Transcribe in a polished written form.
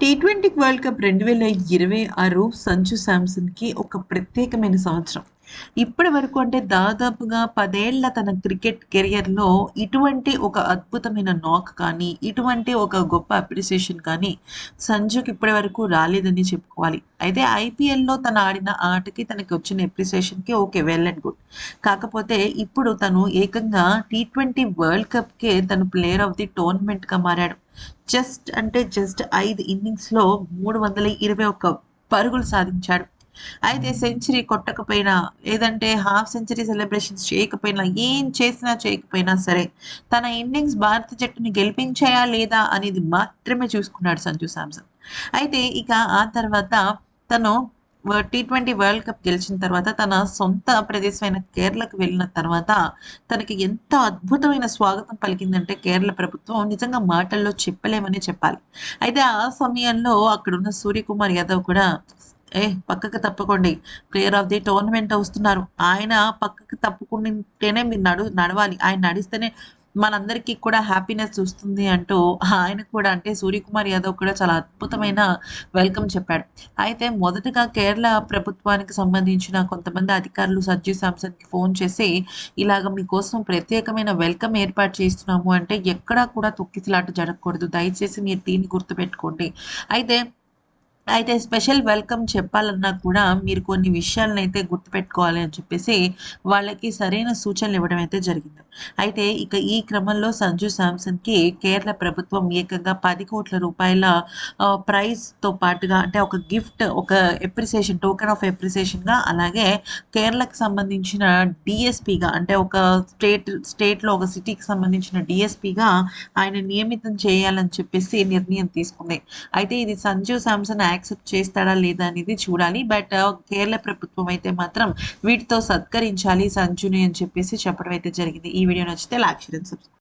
T20 world cup 2026 Sanju శాంసన్‌కి ఒక ప్రత్యేకమైన సంవత్సరం. ఇప్పటి వరకు అంటే దాదాపుగా 10 ఏళ్ల తన క్రికెట్ కెరియర్‌లో ఇటువంటి ఒక అద్భుతమైన నాక్ కానీ, ఇటువంటి ఒక గొప్ప అప్రిసియేషన్ కానీ సంజుకి ఇప్పటి వరకు రాలేదని చెప్పుకోవాలి. అయితే ఐపీఎల్‌లో తను ఆడిన ఆటకి తనకి వచ్చిన అప్రిసియేషన్‌కి ఓకే. Well and good. కాకపోతే ఇప్పుడు తను ఏకంగా టీ20 వరల్డ్ కప్‌కే తను ప్లేయర్ ఆఫ్ ది టోర్నమెంట్‌గా మారాడు. జస్ట్ 5 ఇన్నింగ్స్‌లో 321 పరుగులు సాధించాడు. అయితే సెంచరీ కొట్టకపోయినా, లేదంటే హాఫ్ సెంచరీ సెలబ్రేషన్స్ చేయకపోయినా, ఏం చేసినా చేయకపోయినా సరే, తన ఇన్నింగ్స్ భారత జట్టుని గెలిపించాయా లేదా అనేది మాత్రమే చూసుకున్నాడు సంజు శాంసన్. అయితే ఇక ఆ తర్వాత తను టీ20 వరల్డ్ కప్ గెలిచిన తర్వాత తన సొంత ప్రదేశమైన కేరళకు వెళ్ళిన తర్వాత తనకి ఎంత అద్భుతమైన స్వాగతం పలికిందంటే కేరళ ప్రభుత్వం నిజంగా మాటల్లో చెప్పలేమనే చెప్పాలి. అయితే ఆ సమయంలో అక్కడున్న సూర్యకుమార్ యాదవ్ కూడా పక్కకు తప్పుకోండి. ప్లేయర్ ఆఫ్ ది టోర్నమెంట్ వస్తున్నారు. ఆయన పక్కకు తప్పుకుంటేనే మీరు నడవాలి. ఆయన నడిస్తేనే మనందరికీ కూడా హ్యాపీనెస్ వస్తుంది అంటూ ఆయన కూడా అంటే సూర్యకుమార్ యాదవ్ కూడా చాలా అద్భుతమైన వెల్కమ్ చెప్పాడు. అయితే మొదటగా కేరళ ప్రభుత్వానికి సంబంధించిన కొంతమంది అధికారులు సంజు శాంసన్‌కి ఫోన్ చేసి, "ఇలాగ మీకోసం ప్రత్యేకమైన వెల్కమ్ ఏర్పాటు చేస్తున్నాము" అంటే, "ఎక్కడా కూడా తొక్కిసలాట జరగకూడదు. దయచేసి మీరు దీన్ని గుర్తుపెట్టుకోండి. అయితే అయితే స్పెషల్ వెల్కమ్ చెప్పాలన్నా కూడా మీరు కొన్ని విషయాలనైతే గుర్తుపెట్టుకోవాలి" అని చెప్పేసి వాళ్ళకి సరైన సూచనలు ఇవ్వడం అయితే జరిగింది. అయితే ఇక ఈ క్రమంలో సంజు శాంసన్‌కి కేరళ ప్రభుత్వం ఏకంగా 10,00,00,000 రూపాయల ప్రైజ్‌తో పాటుగా అంటే ఒక గిఫ్ట్, ఒక అప్రిసియేషన్ టోకెన్ ఆఫ్ అప్రిసియేషన్‌గా, అలాగే కేరళకి సంబంధించిన డీఎస్‌పీగా అంటే ఒక స్టేట్‌లో ఒక సిటీకి సంబంధించిన డీఎస్‌పీగా ఆయన నియమితం చేయాలని చెప్పేసి నిర్ణయం తీసుకుంది. అయితే ఇది సంజు శాంసన్ యాక్సెప్ట్ చేస్తాడా లేదా అనేది చూడాలి. బట్ కేరళ ప్రభుత్వం అయితే మాత్రం వీటితో సత్కరించాలి సంజుని అని చెప్పేసి చెప్పడం అయితే జరిగింది. ఈ వీడియో నచ్చితే లైక్, షేర్ అండ్ సబ్స్క్రైబ్.